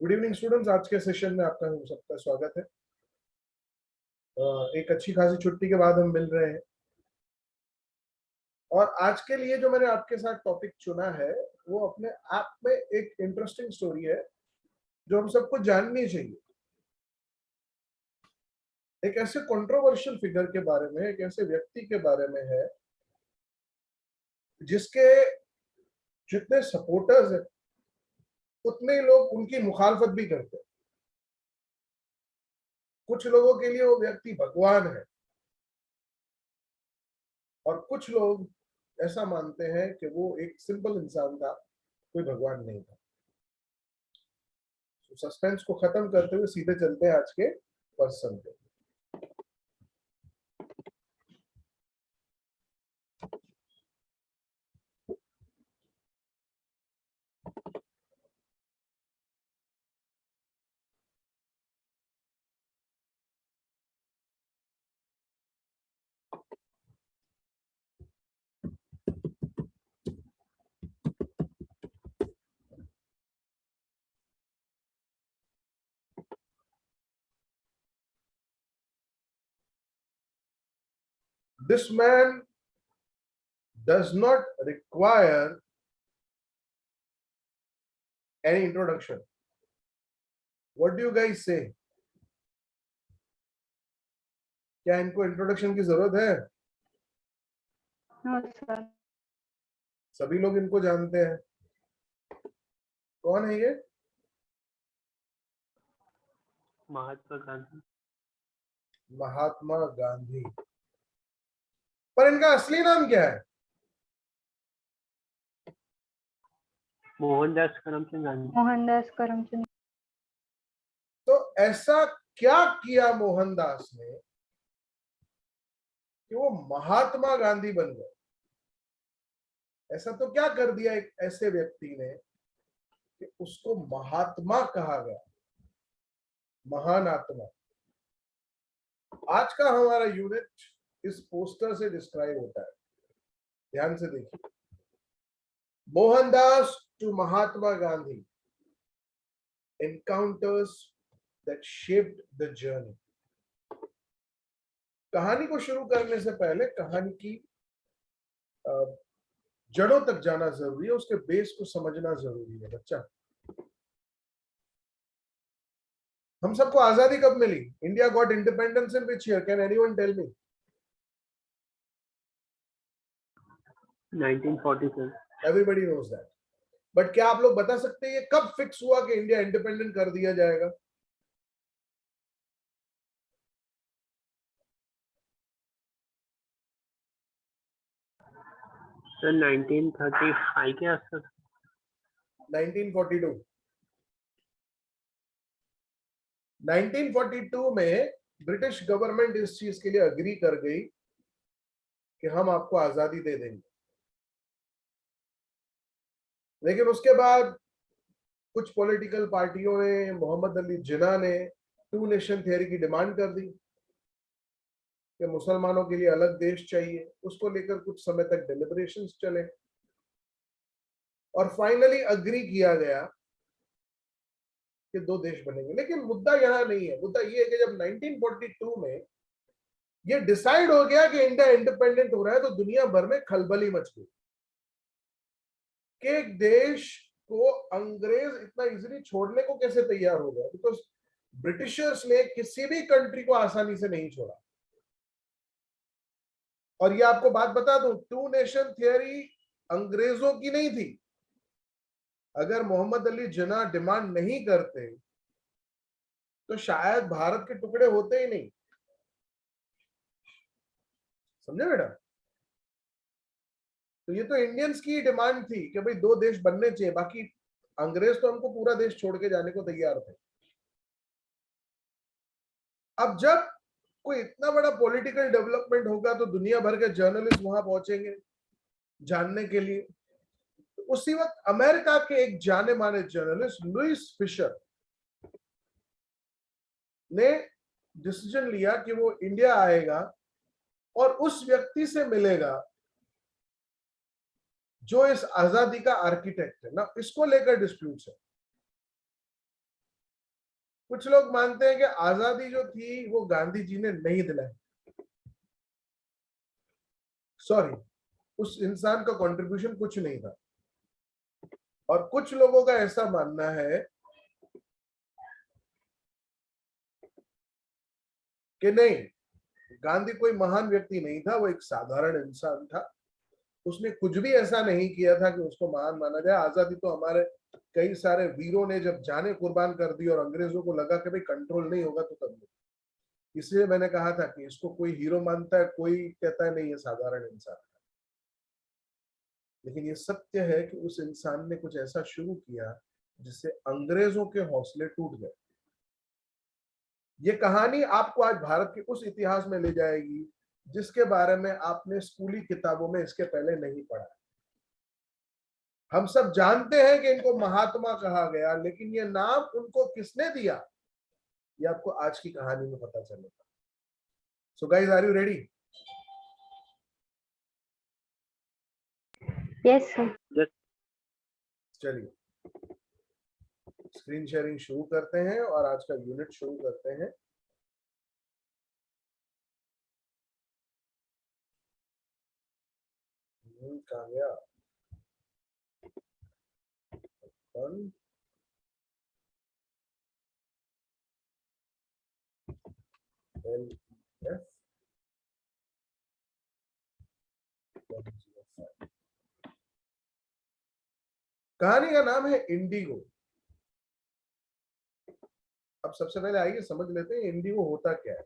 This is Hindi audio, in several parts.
गुड इवनिंग स्टूडेंट्स, आज के सेशन में आपका सबका स्वागत है। एक अच्छी खासी छुट्टी के बाद हम मिल रहे हैं और आज के लिए जो मैंने आपके साथ टॉपिक चुना है वो अपने आप में एक इंटरेस्टिंग स्टोरी है जो हम सबको जाननी चाहिए। एक ऐसे कंट्रोवर्शियल फिगर के बारे में, एक ऐसे व्यक्ति के बारे में है जिसके जितने सपोर्टर्स हैं उतने लोग उनकी मुखालफत भी करते हैं। कुछ लोगों के लिए वो व्यक्ति भगवान है और कुछ लोग ऐसा मानते हैं कि वो एक सिंपल इंसान था, कोई भगवान नहीं था। तो सस्पेंस को खत्म करते हुए सीधे चलते हैं आज के पर्सन पे। This man does not require any introduction. What do you guys say? क्या इनको इंट्रोडक्शन की जरूरत है? हाँ सर। सभी लोग इनको जानते हैं। कौन है ये? महात्मा गांधी। महात्मा गांधी। पर इनका असली नाम क्या है? मोहनदास करमचंद गांधी। मोहनदास करमचंद। तो ऐसा क्या किया मोहनदास ने कि वो महात्मा गांधी बन गए? ऐसा तो क्या कर दिया एक ऐसे व्यक्ति ने कि उसको महात्मा कहा गया, महान आत्मा। आज का हमारा यूनिट इस पोस्टर से डिस्क्राइब होता है, ध्यान से देखिए। Mohandas to Mahatma Gandhi, encounters that shaped the journey। कहानी को शुरू करने से पहले कहानी की जड़ों तक जाना जरूरी है, उसके बेस को समझना जरूरी है बच्चा। हम सबको आजादी कब मिली? India got independence in which year? Can anyone tell me? 1947। Everybody knows that, but क्या आप लोग बता सकते हैं ये कब फिक्स हुआ कि इंडिया इंडिपेंडेंट कर दिया जाएगा? सर 1935 के आसपास। 1942। 1942 में ब्रिटिश गवर्नमेंट इस चीज के लिए अग्री कर गई कि हम आपको आजादी दे देंगे। लेकिन उसके बाद कुछ पॉलिटिकल पार्टियों ने, मोहम्मद अली जिन्ना ने टू नेशन थियरी की डिमांड कर दी कि मुसलमानों के लिए अलग देश चाहिए। उसको लेकर कुछ समय तक डिलिब्रेशंस चले और फाइनली अग्री किया गया कि दो देश बनेंगे। लेकिन मुद्दा यहां नहीं है, मुद्दा ये है कि जब 1942 में ये डिसाइड हो गया कि इंडिया इंडिपेंडेंट हो रहा है तो दुनिया भर में खलबली मच गई कि एक देश को अंग्रेज इतना इजीली छोड़ने को कैसे तैयार हो गया, बिकॉज ब्रिटिशर्स ने किसी भी कंट्री को आसानी से नहीं छोड़ा। और ये आपको बात बता दूं, टू नेशन थियरी अंग्रेजों की नहीं थी। अगर मोहम्मद अली जिन्ना डिमांड नहीं करते तो शायद भारत के टुकड़े होते ही नहीं। समझे बेटा? तो ये तो इंडियंस की डिमांड थी कि भाई दो देश बनने चाहिए, बाकी अंग्रेज तो हमको पूरा देश छोड़ के जाने को तैयार थे। अब जब कोई इतना बड़ा पॉलिटिकल डेवलपमेंट होगा तो दुनिया भर के जर्नलिस्ट वहां पहुंचेंगे जानने के लिए। तो उसी वक्त अमेरिका के एक जाने माने जर्नलिस्ट लुइस फिशर ने डिसीजन लिया कि वो इंडिया आएगा और उस व्यक्ति से मिलेगा जो इस आजादी का आर्किटेक्ट है ना। इसको लेकर डिस्प्यूट्स है। कुछ लोग मानते हैं कि आजादी जो थी वो गांधी जी ने नहीं दिलाई। सॉरी, उस इंसान का कंट्रीब्यूशन कुछ नहीं था। और कुछ लोगों का ऐसा मानना है कि नहीं, गांधी कोई महान व्यक्ति नहीं था, वो एक साधारण इंसान था। उसने कुछ भी ऐसा नहीं किया था कि उसको महान माना जाए। आजादी तो हमारे कई सारे वीरों ने जब जाने कुर्बान कर दी और अंग्रेजों को लगा कि भाई कंट्रोल नहीं होगा तो तब, इसलिए मैंने कहा था कि इसको कोई हीरो मानता है, कोई कहता है नहीं ये साधारण इंसान है। लेकिन ये सत्य है कि उस इंसान ने कुछ ऐसा शुरू किया जिससे अंग्रेजों के हौसले टूट गए। ये कहानी आपको आज भारत के उस इतिहास में ले जाएगी जिसके बारे में आपने स्कूली किताबों में इसके पहले नहीं पढ़ा। हम सब जानते हैं कि इनको महात्मा कहा गया, लेकिन ये नाम उनको किसने दिया ये आपको आज की कहानी में पता चलेगा। So guys, are you ready? Yes sir. चलिए स्क्रीन शेयरिंग शुरू करते हैं और आज का यूनिट शुरू करते हैं। कहाँ गया? कहानी का नाम है इंडिगो। अब सबसे पहले आइए समझ लेते हैं इंडिगो होता क्या है।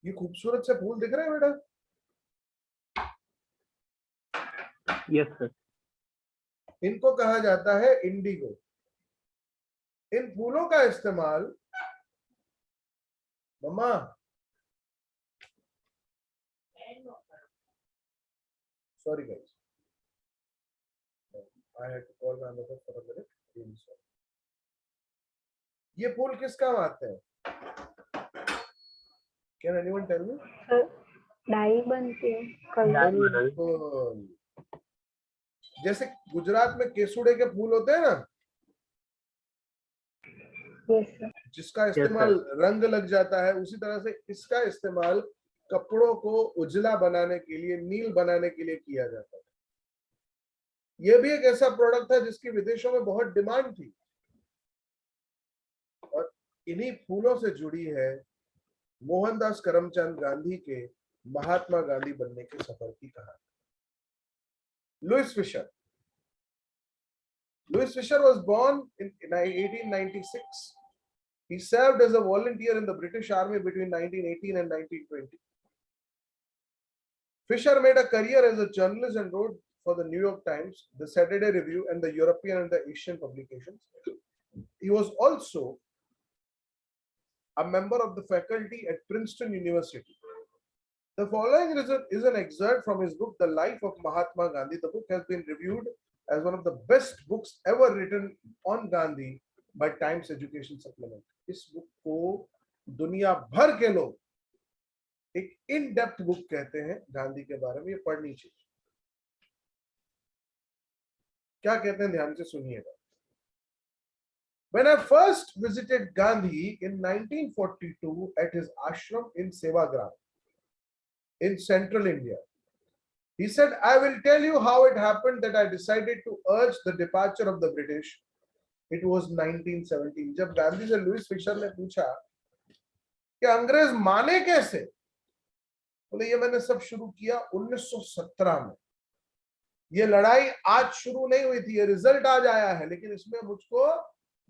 ये खूबसूरत से फूल दिख रहे हैं बेटा? Yes sir. इनको कहा जाता है इंडिगो। इन फूलों का इस्तेमाल, मम्मा sorry guys, I had to call my mother for a minute, really sorry. ये फूल किस काम आते हैं? Can anyone tell me? Dye बनती है बिल्कुल। जैसे गुजरात में केसुड़े के फूल होते हैं ना, यस सर। जिसका इस्तेमाल रंग लग जाता है, उसी तरह से इसका इस्तेमाल कपड़ों को उजला बनाने के लिए, नील बनाने के लिए किया जाता है। यह भी एक ऐसा प्रोडक्ट था जिसकी विदेशों में बहुत डिमांड थी। और इन्हीं फूलों से जुड़ी है मोहनदास करमचंद गांधी के महात्मा गांधी बनने के सफर की कहानी। Louis Fisher. Louis Fisher was born in 1896. He served as a volunteer in the British Army between 1918 and 1920. Fisher made a career as a journalist and wrote for the New York Times, the Saturday Review, and the European and the Asian publications. He was also a member of the faculty at Princeton University. The following is an excerpt from his book, The Life of Mahatma Gandhi. The book has been reviewed as one of the best books ever written on Gandhi by Times Education Supplement. इस बुक को दुनिया भर के लोग एक इन डेप्थ बुक कहते हैं गांधी के बारे में। ये पढ़नी चाहिए। क्या कहते हैं ध्यान से सुनिएगा। When I first visited Gandhi in 1942 at his ashram in Sevagram in central India, he said, I will tell you how it happened that I decided to urge the departure of the British. It was 1917. जब गांधी से लुइस फिशर ने पूछा कि अंग्रेज माने कैसे, बोले ये मैंने सब शुरू किया 1917 में। ये लड़ाई आज शुरू नहीं हुई थी, ये रिजल्ट आज आया है, लेकिन इसमें मुझको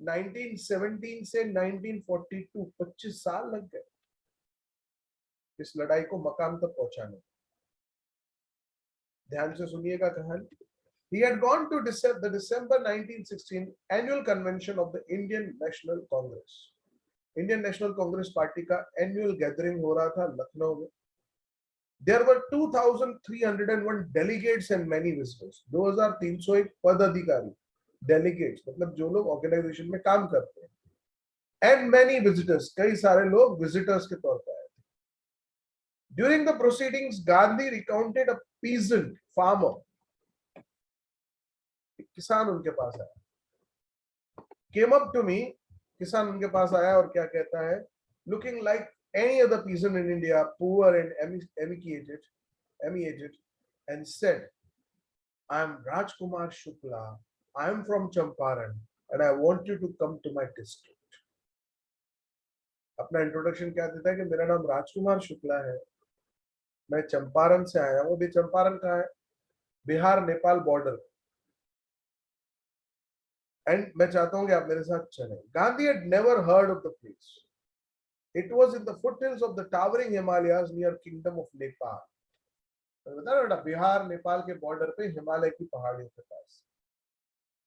1917 से 1942 25 साल लग गए इस लड़ाई को मकाम तक पहुंचाने। ध्यान से सुनिएगा कहानी। He had gone to the December 1916 annual convention of the Indian National Congress. Indian National Congress party का एनुअल गैदरिंग हो रहा था लखनऊ में। There were 2,301 delegates and many visitors. 2,301 पदाधिकारी, delegates मतलब जो लोग ऑर्गेनाइजेशन में काम करते हैं, and many visitors, कई सारे लोग visitors के तौर पर आए थे. During the proceedings, Gandhi recounted a peasant farmer. किसान उनके पास आया. Came up to me, किसान उनके पास आया और क्या कहता है? Looking like any other peasant in India, poor and emaciated, and said, I am Rajkumar Shukla, I am from Champaran, and I want you to come to my district. अपना इंट्रोडक्शन क्या देता है कि मेरा नाम राजकुमार शुक्ला है, मैं चंपारण से आया हूँ. भी चंपारण कहाँ है? बिहार नेपाल बॉर्डर. एंड मैं चाहता हूँ कि आप मेरे साथ चलें. Gandhi had never heard of the place. It was in the foothills of the towering Himalayas near Kingdom of Nepal. बता रहा बिहार नेपाल के बॉर्डर पे हिमालय की पहाड़ियों के पास.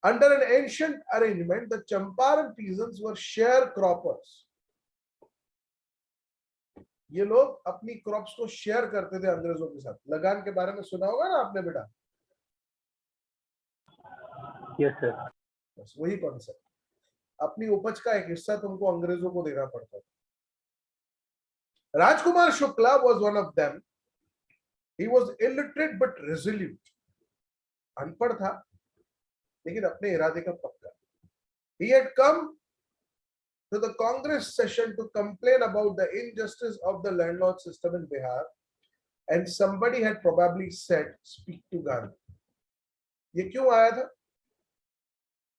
Under an ancient arrangement, the Champaran peasants were sharecroppers. ये लोग अपनी क्रॉप्स को शेयर करते थे अंग्रेजों के साथ. लगान के बारे में सुना होगा ना आपने बेटा? Yes sir. बस वही कॉन्सेप्ट. अपनी उपज का एक हिस्सा तुमको अंग्रेजों को देना पड़ता था. Rajkumar Shukla was one of them. He was illiterate but resolute. अनपढ़ था लेकिन अपने इरादे का पक्का. He had come to the Congress session to complain about the injustice of the landlord system in Bihar, and somebody had probably said, "Speak to Gandhi." ये क्यों आया था?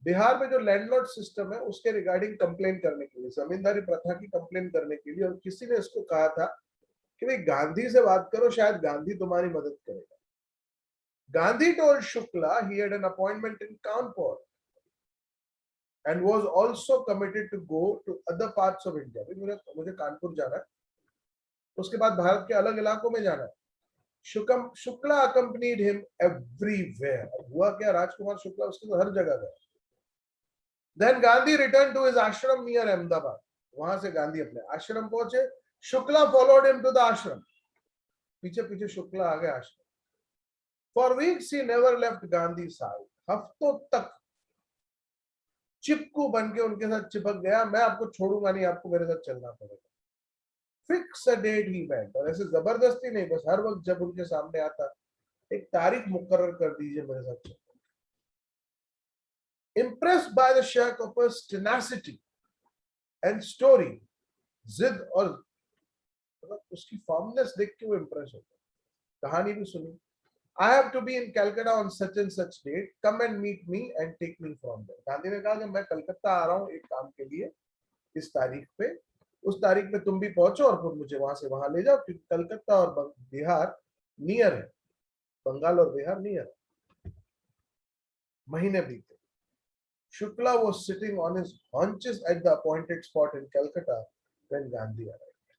बिहार में जो लैंडलॉर्ड सिस्टम है उसके रिगार्डिंग कंप्लेन करने के लिए, जमींदारी प्रथा की कंप्लेन करने के लिए. और किसी ने इसको कहा था कि भाई गांधी से बात करो, शायद गांधी तुम्हारी मदद करेगा. Gandhi told Shukla he had an appointment in Kanpur and was also committed to go to other parts of India. मुझे कानपुर जाना है, उसके बाद भारत के अलग इलाकों में जाना है. Shukla accompanied him everywhere. हुआ क्या? राजकुमार शुक्ला उसके तो हर जगह गया. Then Gandhi returned to his ashram near Ahmedabad. वहां से गांधी अपने आश्रम पहुंचे. Shukla followed him to the ashram. पीछे पीछे शुक्ला आ गए आश्रम. For weeks he never left Gandhi's side. हफ्तों तक चिपकू बन के उनके साथ चिपक गया. मैं आपको छोड़ूंगा नहीं, आपको मेरे साथ चलना पड़ेगा. Fix a date he went. और ऐसे जबरदस्ती नहीं, बस हर वक्त जब उनके सामने आता एक तारीख मुकर्रर कर दीजिए, मेरे साथ चलना. Impressed by the sharecropper's tenacity and story, जिद और उसकी फॉर्मनेस देख के वो इम्प्रेस हो गए. कहानी भी सुनी. I have to be in Calcutta on such and such date. Come and meet me and take me from there. Gandhi ने कहा कि मैं कलकत्ता आ रहा हूँ एक काम के लिए इस तारीख पे. उस तारीख में तुम भी पहुंचो और फिर मुझे वहां से वहां ले जाओ, क्योंकि कलकत्ता और बिहार नियर है, बंगाल और बिहार नियर है. महीने बीते. Shukla was sitting on his haunches at the appointed spot in Calcutta when Gandhi arrived.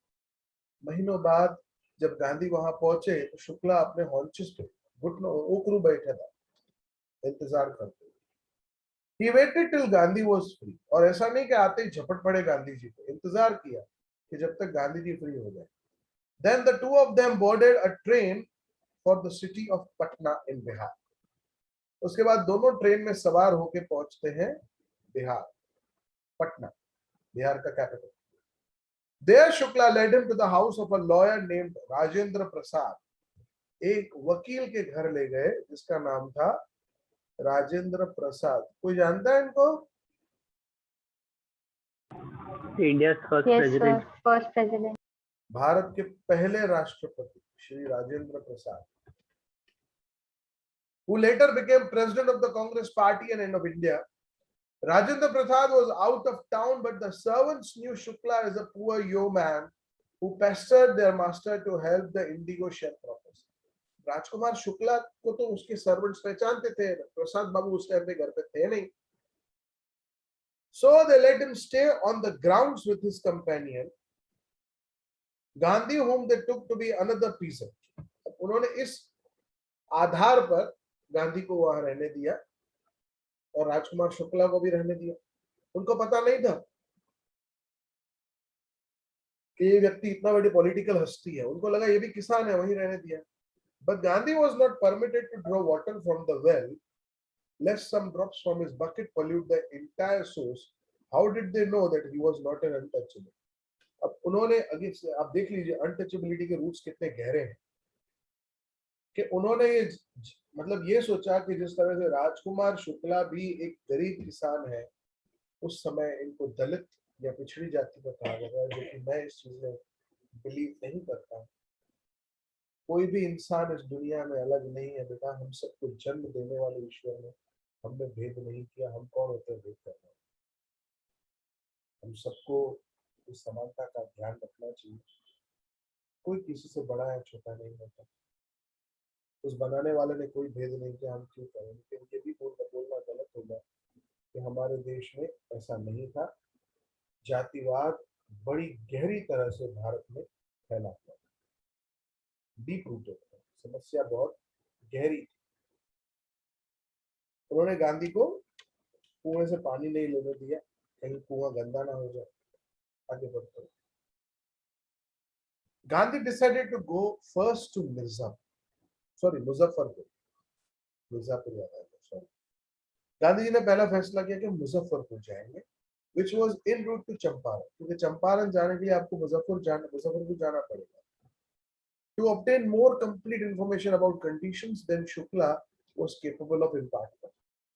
महीनों बाद जब गांधी वहां पहुंचे तो शुक्ला अपने haunches पे घुटनों ओकरू बैठा था, इंतजार करते. He waited till Gandhi was free. और ऐसा नहीं कि आते ही झपट पड़े गांधी जी पे. इंतजार किया कि जब तक गांधी जी फ्री हो जाए. Then the two of them boarded a train for the city of Patna in Bihar. उसके बाद दोनों ट्रेन में सवार होके पहुंचते हैं बिहार, पटना, बिहार का capital. There Shukla led him to the house of a lawyer named Rajendra Prasad. एक वकील के घर ले गए जिसका नाम था राजेंद्र प्रसाद. कोई जानता है इनको? India first president. First president. Bharat के पहले राष्ट्रपति Shri Rajendra Prasad, who later became president of the Congress Party and of India. Rajendra Prasad was out of town, but the servants knew Shukla as a poor yeoman who pestered their master to help the indigo sharecroppers. Rajkumar Shukla को तो उसके सर्वेंट्स पहचानते थे, प्रसाद बाबू उस टाइम पे घर पे थे नहीं. So they let him stay on the grounds with his companion Gandhi, whom they took to be another peasant. उन्होंने इस आधार पर गांधी को वहां रहने दिया और राजकुमार शुक्ला को भी रहने दिया. उनको पता नहीं था कि ये व्यक्ति इतना बड़ी पॉलिटिकल हस्ती है, उनको लगा ये भी किसान है, वहीं रहने दिया. But Gandhi was not permitted to draw water from the well, lest some drops from his bucket pollute the entire source. How did they know that he was not an untouchable? अब उन्होंने अगे से आप देख लीजिए अनटचेबिलिटी के रूट्स कितने गहरे हैं कि उन्होंने ये मतलब ये सोचा कि जिस तरह से राजकुमार शुक्ला भी एक गरीब किसान है, उस समय इनको दलित या पिछड़ी जाति का कहा गया, जो कि मैं इस चीज में बिलीव नहीं करता. कोई भी इंसान इस दुनिया में अलग नहीं है बेटा, हम सबको जन्म देने वाले ईश्वर ने हमने भेद नहीं किया. हम कौन होते हैं भेद करना? हम सबको इस समानता का ध्यान रखना चाहिए. कोई किसी से बड़ा या छोटा नहीं होता. उस बनाने वाले ने कोई भेद नहीं किया, हम क्यों करें? लेकिन ये भी बोलना गलत होगा कि हमारे देश में ऐसा नहीं था. जातिवाद बड़ी गहरी तरह से भारत में फैला हुआ, डीप रूटेड था. समस्या बहुत गहरी थी. उन्होंने गांधी को कुएं से पानी नहीं लेने दिया, कहीं कुआं गंदा ना हो जाए. आगे बढ़ते. Gandhi decided to go first to Muzaffarpur. Mirzapur याद आया, सॉरी. गांधी जी ने पहला फैसला किया कि मुजफ्फरपुर जाएंगे, which was en route to Champaran, क्योंकि चंपारण जाने के लिए आपको मुजफ्फरपुर जाना पड़ेगा. To obtain more complete information about conditions than Shukla was capable of imparting.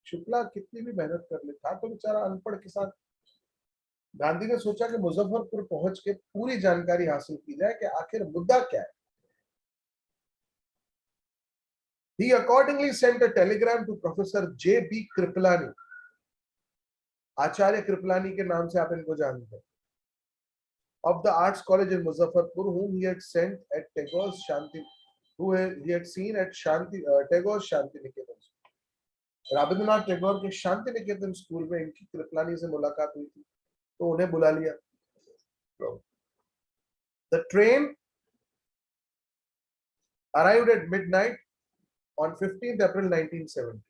Shukla कितनी भी मेहनत कर ले, था तो बेचारा अनपढ़ किसान. गांधी ने सोचा कि मुजफ्फरपुर पहुंच के पूरी जानकारी हासिल की जाए कि आखिर मुद्दा क्या है. He accordingly sent a telegram to Professor J.B. Kripalani. Acharya Kripalani के नाम से आप इनको जानते हैं. Of the Arts College in Muzaffarpur, whom he had sent at Tagore's Shanti, he had seen at Tagore's Shanti Niketan. Rabindranath Tagore के शांति निकेतन स्कूल में इनकी कृपलानी से मुलाकात हुई थी, तो उन्हें बुला लिया. The train arrived at midnight on 15th April 1970.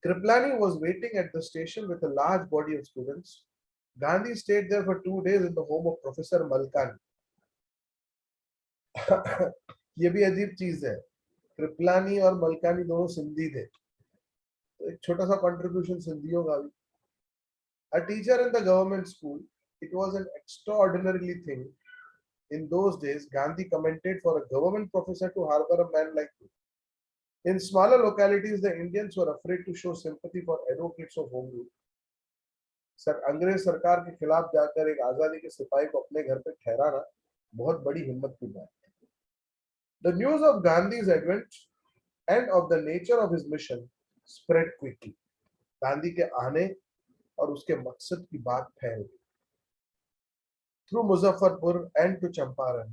Kripalani was waiting at the station with a large body of students. Gandhi stayed there for 2 days in the home of Professor Malkani. ये भी अजीब चीज है. कृपलानी और मलकानी दोनों सिंधी थे, तो एक छोटा सा कंट्रीब्यूशन सिंधियों का भी. A teacher in the government school, it was an extraordinary thing. In those days, Gandhi commented for a government professor to harbor a man like you. In smaller localities, the Indians were afraid to show sympathy for advocates of home rule. Sir अंग्रेज सरकार के खिलाफ जाकर एक आजादी के सिपाही को अपने घर पे ठहराना बहुत बड़ी हिम्मत की बात है. The news of Gandhi's advent and of the nature of his mission spread quickly. Gandhi के आने और उसके मकसद की बात फैल गई. Through Muzaffarpur and to Champaran,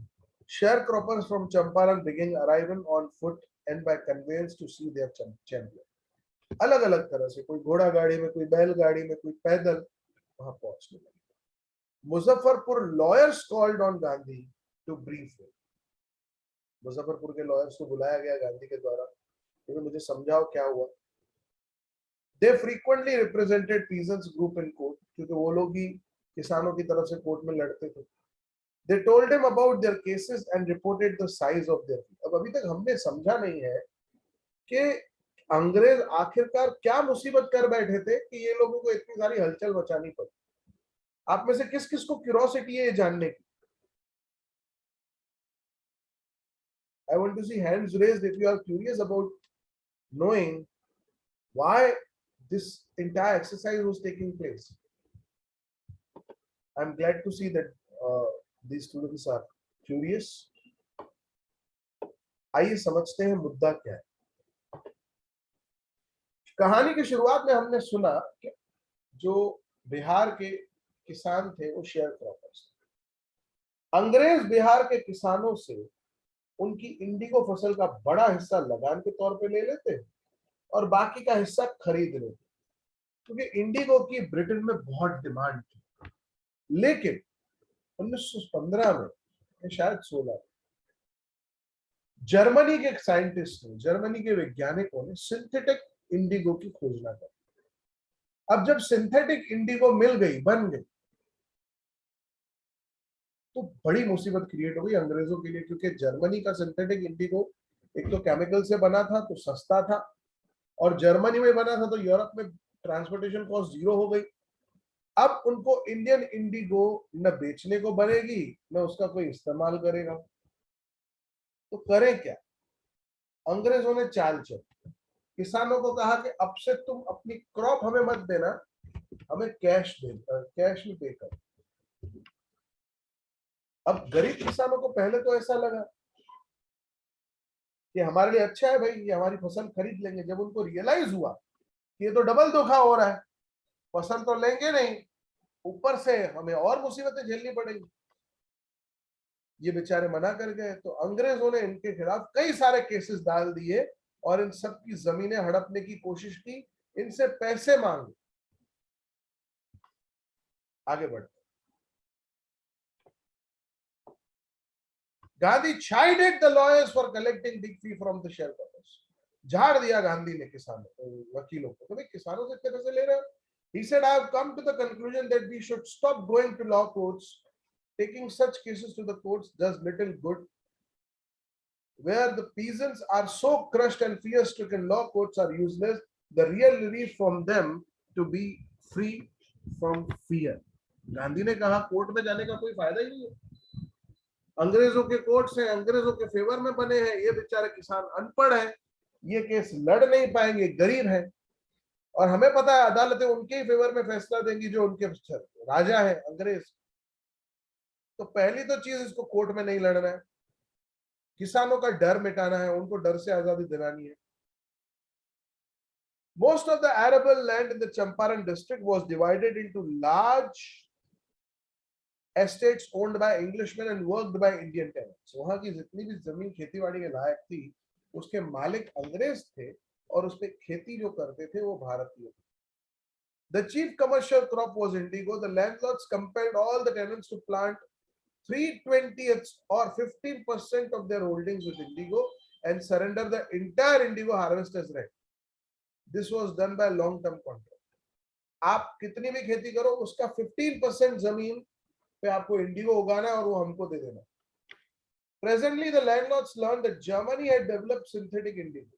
sharecroppers from Champaran began arrival on foot and by conveyance to see their champion. अलग अलग तरह से, कोई घोड़ा गाड़ी में, कोई बैलगाड़ी में, कोई पैदल वहां पहुंचने लगे. Muzaffarpur lawyers called on Gandhi to brief him. Muzaffarpur के लॉयर्स को बुलाया गया गांधी के द्वारा, क्योंकि मुझे समझाओ क्या हुआ. They frequently represented peasants group in court, क्योंकि वो लोग ही किसानों की तरफ से कोर्ट में लड़ते थे. They told him about their cases and reported the size of their fee. अब अभी तक हमने समझा नहीं है कि अंग्रेज आखिरकार क्या मुसीबत कर बैठे थे कि ये लोगों को इतनी सारी हलचल मचानी पड़ी. आप में से किस किस को क्यूरोसिटी है ये जानने की? I want to see hands raised if you are curious about knowing why this entire exercise was taking place. I'm glad to see that these students are curious. आइए समझते हैं मुद्दा क्या है. कहानी की शुरुआत में हमने सुना कि जो बिहार के किसान थे वो शेयर क्रॉपर्स थे. अंग्रेज बिहार के किसानों से उनकी इंडिगो फसल का बड़ा हिस्सा लगान के तौर पे ले लेते हैं और बाकी का हिस्सा खरीद लेते, क्योंकि इंडिगो की ब्रिटेन में बहुत डिमांड थी. लेकिन 1915 में शायद 16 जर्मनी के साइंटिस्ट ने, जर्मनी के वैज्ञानिकों ने सिंथेटिक इंडिगो की खोजना की. अब जब सिंथेटिक इंडिगो मिल गई, बन गई, तो बड़ी मुसीबत क्रिएट हो गई अंग्रेजों के लिए, क्योंकि जर्मनी का सिंथेटिक इंडिगो एक तो केमिकल से बना था तो सस्ता था, और जर्मनी में बना था तो यूरोप में ट्रांसपोर्टेशन कॉस्ट 0 हो गई। अब उनको इंडियन इंडिगो न बेचने को बनेगी न उसका कोई इस्तेमाल करेगा, तो करें क्या? अंग्रेजों ने चाल चली, किसानों को कहा कि अब से तुम अपनी क्रॉप हमें मत देना, हमें कैश में पे कर। अब गरीब किसानों को पहले तो ऐसा लगा कि हमारे लिए अच्छा है भाई, ये हमारी फसल खरीद लेंगे। जब उनको रियलाइज हुआ कि ये तो डबल धोखा हो रहा है, फसल तो लेंगे नहीं, ऊपर से हमें और मुसीबतें झेलनी पड़ेंगी, ये बेचारे मना कर गए। तो अंग्रेजों ने इनके खिलाफ कई सारे केसेस डाल दिए और इन सब की जमीनें हड़पने की कोशिश की, इनसे पैसे मांगे। आगे बढ़ते, Gandhi chided the lawyers for collecting big fee from the sharecroppers. झाड़ दिया गांधी ने वकीलों को, भाई किसानों से इतने पैसे ले रहे हो। He said, I have come to the conclusion that we should stop going to law courts. Taking such cases to the courts does little good. Where the peasants are so crushed and fear-stricken, law courts are useless. The real relief from them to be free from fear. Gandhi ने कहा कोर्ट में जाने का कोई फायदा ही नहीं है, अंग्रेजों के कोर्ट से अंग्रेजों के फेवर में बने हैं, ये बेचारे किसान अनपढ़ हैं, ये केस लड़ नहीं पाएंगे, गरीब हैं, और हमें पता है अदालतें उनके ही फेवर में फैसला देंगी जो उनके राजा है अंग्रेज। तो पहली तो चीज, इसको कोर्ट में नहीं लड़ना है, किसानों का डर मिटाना है, उनको डर से आजादी दिलानी है। Most of the arable land in the Champaran district was divided into large estates owned by Englishmen and worked by Indian tenants. वहां की जितनी भी जमीन खेतीबाड़ी के लायक थी, उसके मालिक अंग्रेज थे और उस पे खेती जो करते थे वो भारतीय थे। The chief commercial crop was indigo. The landlords compelled all the tenants to plant 3/20 or 15% of their holdings with indigo and surrender the entire indigo harvest as rent. This was done by long-term contract. आप कितनी भी खेती करो, उसका 15% जमीन पे आपको इंडिगो उगाना है और वो हमको दे देना। Presently, the landlords learned that Germany had developed synthetic indigo.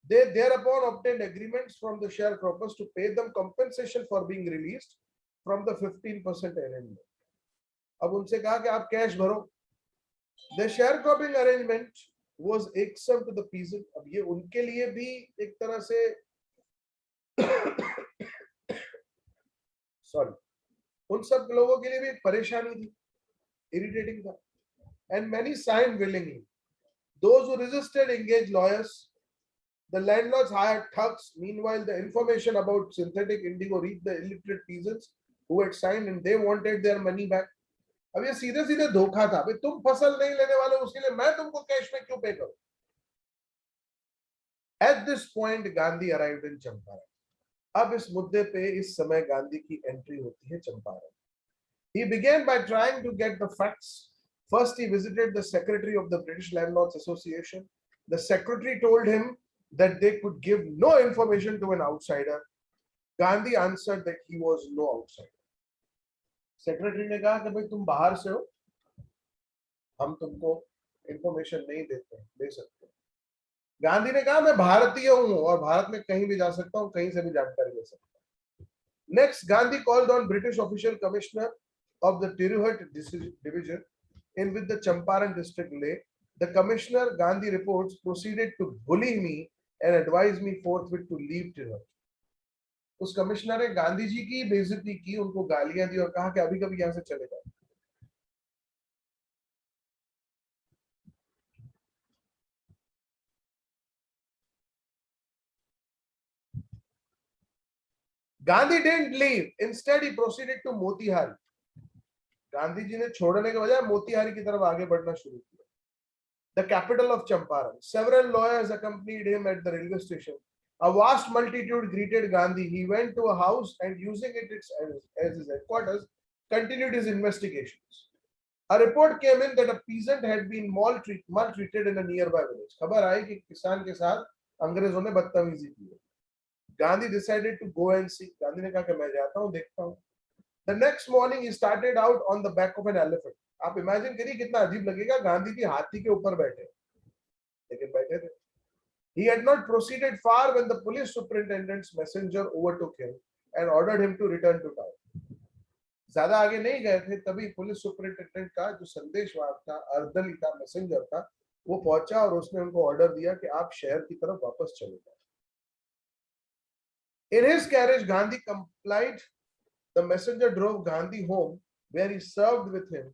They thereupon obtained agreements from the sharecroppers to pay them compensation for being released from the 15% arrangement. अब उनसे कहा कि आप कैश भरो। The sharecropping arrangement was exempt to the peasant. अब ये उनके लिए भी एक तरह से सॉरी, उन सब लोगों के लिए भी एक परेशानी थी, इरिटेटिंग था। And many signed willingly. Those who resisted engaged lawyers. The landlords hired thugs. Meanwhile, the information about synthetic indigo reached the illiterate peasants who had signed and they wanted their money back. अब ये सीधे सीधे धोखा था, भाई तुम फसल नहीं लेने वाले, उसके लिए मैं तुमको कैश में क्यों पे करूं? At this point, Gandhi arrived in Champaran. अब इस मुद्दे पे इस समय गांधी की एंट्री होती है Champaran. He began by trying to get the facts. First, he visited the secretary of the British Landlords Association. The secretary told him that they could give no information to an outsider. Gandhi answered that he was no outsider. Secretary ने कहा कि भाई तुम बाहर से हो, हम तुमको इंफॉर्मेशन नहीं दे सकते। गांधी ने कहा मैं भारतीय हूं और भारत में कहीं भी जा सकता हूं, कहीं से भी जानकारी ले सकता हूं। Next, Gandhi called on British official commissioner of the Tirhut division in with the Champaran district lay. The commissioner, Gandhi reports, proceeded to bully me and advised me forthwith to leave Tirhut. उस कमिश्नर ने गांधी जी की बेइज्जती की, उनको गालियां दी और कहा कि अभी कभी यहां से चले जाओ। Gandhi didn't leave. Instead, he proceeded to Motihari. Gandhi ji ने छोड़ने के बजाय मोतिहारी की तरफ आगे बढ़ना शुरू किया। The capital of Champaran. Several lawyers accompanied him at the railway station. A vast multitude greeted Gandhi. He went to a house and, using it as his headquarters, continued his investigations. A report came in that a peasant had been maltreated in a nearby village. खबर आई कि किसान के साथ अंग्रेजों ने बदतमीजी की है। Gandhi decided to go and see. Gandhi ने कहा कि मैं जाता हूँ, देखता हूँ। The next morning he started out on the back of an elephant. आप इमेजिन करिए कितना अजीब लगेगा, गांधी जी हाथी के ऊपर बैठे, लेकिन बैठे थे. He had not proceeded far when the police superintendent's messenger overtook him and ordered him to return to town. ज्यादा आगे नहीं गए थे, तभी पुलिस सुपरिटेंडेंट का जो संदेशवाहक था, अर्दली था, मैसेंजर था, वो पहुंचा और उसने उनको ऑर्डर दिया कि आप शहर की तरफ वापस चले जाओ. In his carriage, Gandhi complied. The messenger drove Gandhi home, where he served with him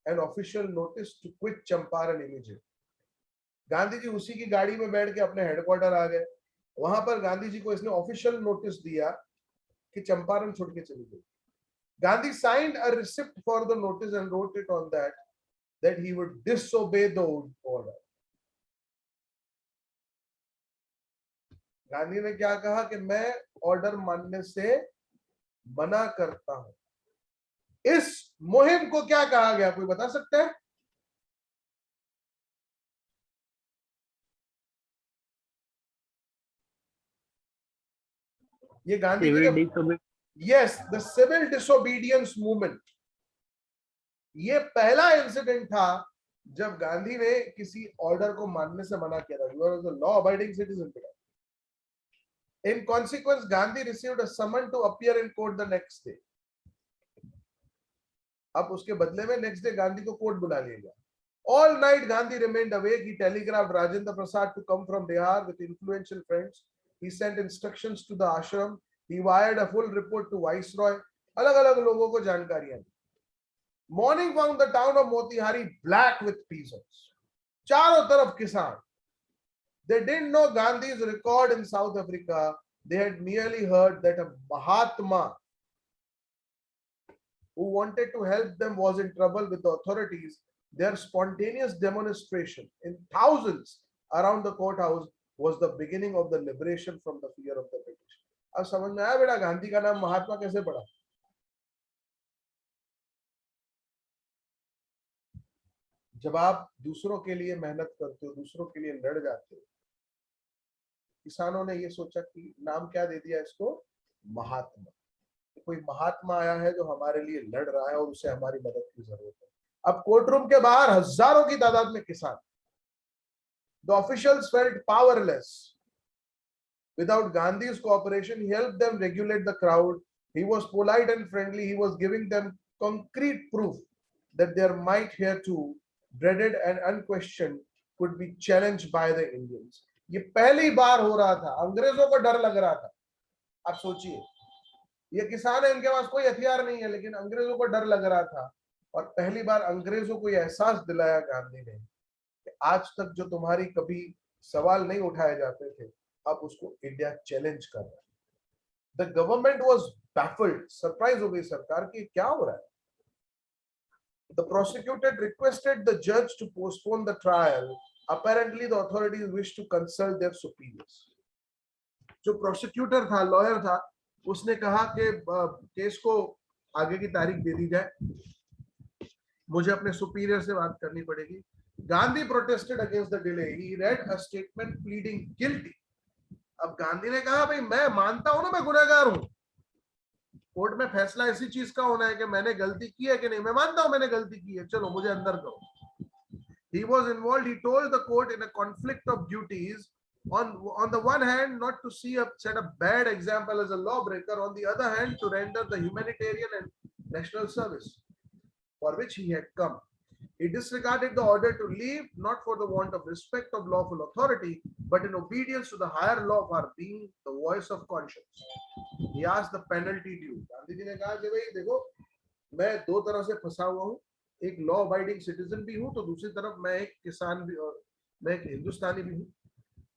an official notice to quit Champaran immediately. Gandhi ji उसी की गाड़ी में बैठ के अपने हेडक्वार्टर आ गए. वहां पर गांधी जी को इसने ऑफिशियल नोटिस दिया कि चंपारण छोड़ के चली गई. Gandhi signed a receipt for the notice and wrote it on that he would disobey the order. Gandhi ने क्या कहा कि मैं ऑर्डर मानने से मना करता हूं. इस मुहिम को क्या कहा गया, कोई बता सकता है? ये Gandhi ji, yes, the civil disobedience movement. ये पहला इंसिडेंट था जब गांधी ने किसी ऑर्डर को मानने से मना किया था. He was a law abiding citizen. In consequence, Gandhi received a summon to appear in court the next day. अब उसके बदले में नेक्स्ट डे गांधी को कोर्ट बुला लिया गया. All night Gandhi remained awake. He telegraphed Rajendra Prasad to come from Bihar with influential friends. He sent instructions to the ashram. He wired a full report to Viceroy. अलग-अलग लोगों को जानकारियां दी. Morning found the town of Motihari black with peasants. चारों तरफ किसान. They didn't know Gandhi's record in South Africa. They had merely heard that a Mahatma who wanted to help them was in trouble with the authorities. Their spontaneous demonstration in thousands around the courthouse was the beginning of the liberation from the fear of the British. अब समझ में आया बेटा गांधी का नाम महात्मा कैसे पड़ा? जब आप दूसरों के लिए मेहनत करते हो, दूसरों के लिए लड़ जाते हो, किसानों ने ये सोचा कि नाम क्या दे दिया इसको, महात्मा. कोई महात्मा आया है जो हमारे लिए लड़ रहा है और उसे हमारी मदद की जरूरत है. अब कोर्ट रूम के बाहर हजारों की तादाद में किसान. The officials felt powerless. Without Gandhi's cooperation, he helped them regulate the crowd. He was polite and friendly. He was giving them concrete proof that their might hereto dreaded and unquestioned could be challenged by the Indians. ये पहली बार हो रहा था. अंग्रेजों को डर लग रहा था. आप सोचिए, ये किसान है, इनके पास कोई हथियार नहीं है, लेकिन अंग्रेजों को डर लग रहा था. और पहली बार अंग्रेजों को यह एहसास दिलाया गांधी ने कि आज तक जो तुम्हारी कभी सवाल नहीं उठाए जाते थे, अब उसको इंडिया चैलेंज कर रहा है. The government was baffled. Surprise हो गई सरकार की, क्या हो रहा है. द प्रोसिक्यूटर रिक्वेस्टेड द जज to postpone the trial. Apparently the authorities wished to consult their superiors. जो प्रोसिक्यूटर था, लॉयर था, उसने कहा कि केस को आगे की तारीख दे दी जाए, मुझे अपने सुपीरियर से बात करनी पड़ेगी. Gandhi protested against the delay. He read a statement pleading guilty. अब गांधी ने कहा भाई मैं मानता हूं ना मैं गुनहगार हूं. कोर्ट में फैसला ऐसी चीज का होना है कि मैंने गलती की है कि नहीं. मैं मानता हूं मैंने गलती की है, चलो मुझे अंदर करो. He was involved, he told the court, in a conflict of duties. On the one hand, not to set a bad example as a lawbreaker. On the other hand, to render the humanitarian and national service for which he had come. He disregarded the order to leave, not for the want of respect of lawful authority, but in obedience to the higher law of our being, the voice of conscience. He asked the penalty due. Gandhi ji ने कहा कि भाई देखो, मैं दो तरह से फंसा हुआ हूँ. एक लॉ अबाइडिंग सिटीजन भी हूं, तो दूसरी तरफ मैं एक किसान भी और मैं एक हिंदुस्तानी भी हूं.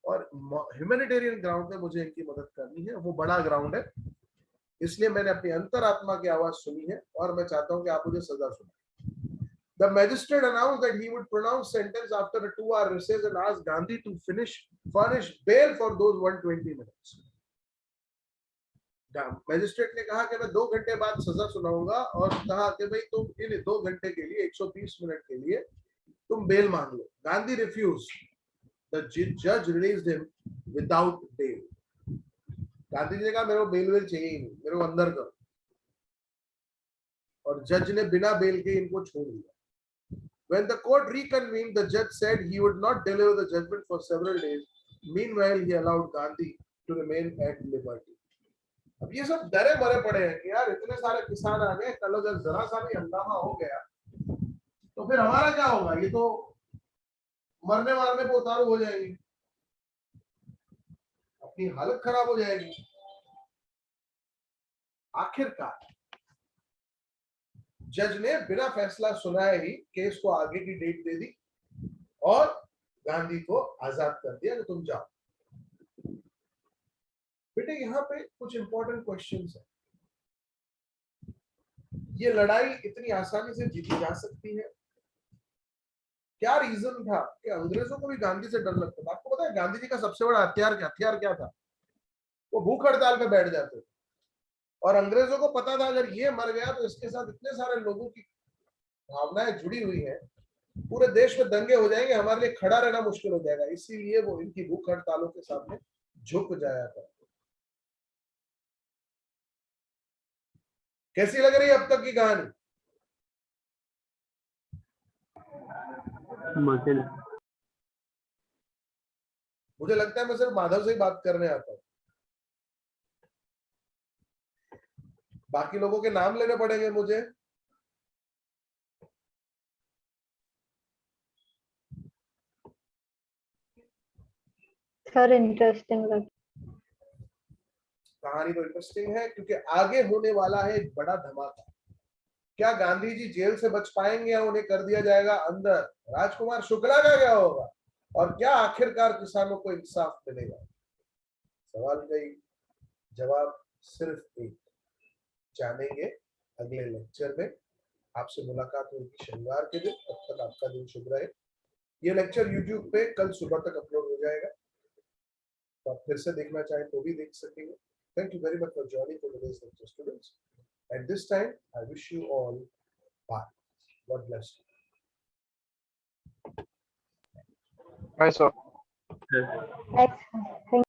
और ह्यूमैनिटेरियन ग्राउंड पे मुझे इनकी मदद करनी है. वो बड़ा ग्राउंड है, इसलिए मैंने अपनी अंतरात्मा की आवाज सुनी है और मैं चाहता हूं कि आप मुझे सजा सुनाएं. The magistrate announced that he would pronounce sentence after a 2-hour recess and asked Gandhi to furnish bail for those 120 minutes. Magistrate ने कहा कि मैं 2 घंटे बाद सजा सुनाऊंगा और कहा कि भाई तुम इन 2 घंटे के लिए 120 मिनट के लिए तुम बेल मांग लो. गांधी रिफ्यूज. द जज released him without bail. Gandhi ji ने कहा मेरे को बेल चाहिए ही नहीं, मेरे को अंदर करो. और जज ने बिना बेल के इनको छोड़ दिया. When the court reconvened, the judge said he would not deliver the judgment for several days. Meanwhile, he allowed Gandhi to remain at liberty. अब ये सब डरे मरे पड़े हैं कि यार इतने सारे किसान आ गए, कल अगर जरा सा भी हंगामा हो गया तो फिर हमारा क्या होगा? ये तो मरने मारने पे उतारू हो जाएंगे, अपनी हालत खराब हो जाएगी. आखिरकार जज ने बिना फैसला सुनाए ही केस को आगे की डेट दे दी और गांधी को आजाद कर दिया कि तुम जाओ. बेटे यहाँ पे कुछ इंपॉर्टेंट क्वेश्चंस है. ये लड़ाई इतनी आसानी से जीती जा सकती है? क्या रीजन था कि अंग्रेजों को भी गांधी से डर लगता था? आपको पता है गांधी जी का सबसे बड़ा हथियार क्या था? वो भूख हड़ताल पे बैठ जाते थे और अंग्रेजों को पता था अगर ये मर गया तो इसके साथ इतने सारे लोगों की भावनाएं जुड़ी हुई हैं, पूरे देश में दंगे हो जाएंगे, हमारे लिए खड़ा रहना मुश्किल हो जाएगा. इसीलिए वो इनकी भूख हड़तालों के सामने झुक जाया था. कैसी लग रही है अब तक की कहानी? मुझे लगता है मैं सिर्फ माधव से ही बात करने आता हूँ, बाकी लोगों के नाम लेने पड़ेंगे मुझे. सर इंटरेस्टिंग लग. कहानी तो इंटरेस्टिंग है क्योंकि आगे होने वाला है एक बड़ा धमाका. क्या गांधी जी जेल से बच पाएंगे या उन्हें कर दिया जाएगा अंदर? राजकुमार शुक्ला का क्या होगा? और क्या आखिरकार किसानों को इंसाफ मिलेगा? सवाल का जवाब सिर्फ एक. जानेंगे अगले लेक्चर में. आपसे मुलाकात होगी शनिवार के दिन. तब तक आपका दिन शुभ रहे. ये लेक्चर YouTube पे कल सुबह तक अपलोड हो जाएगा, तो आप फिर से देखना चाहें तो भी देख सकेंगे. Thank you very much for joining today's lecture, students. At this time, I wish you all bye. God bless you. Bye, sir. Thanks.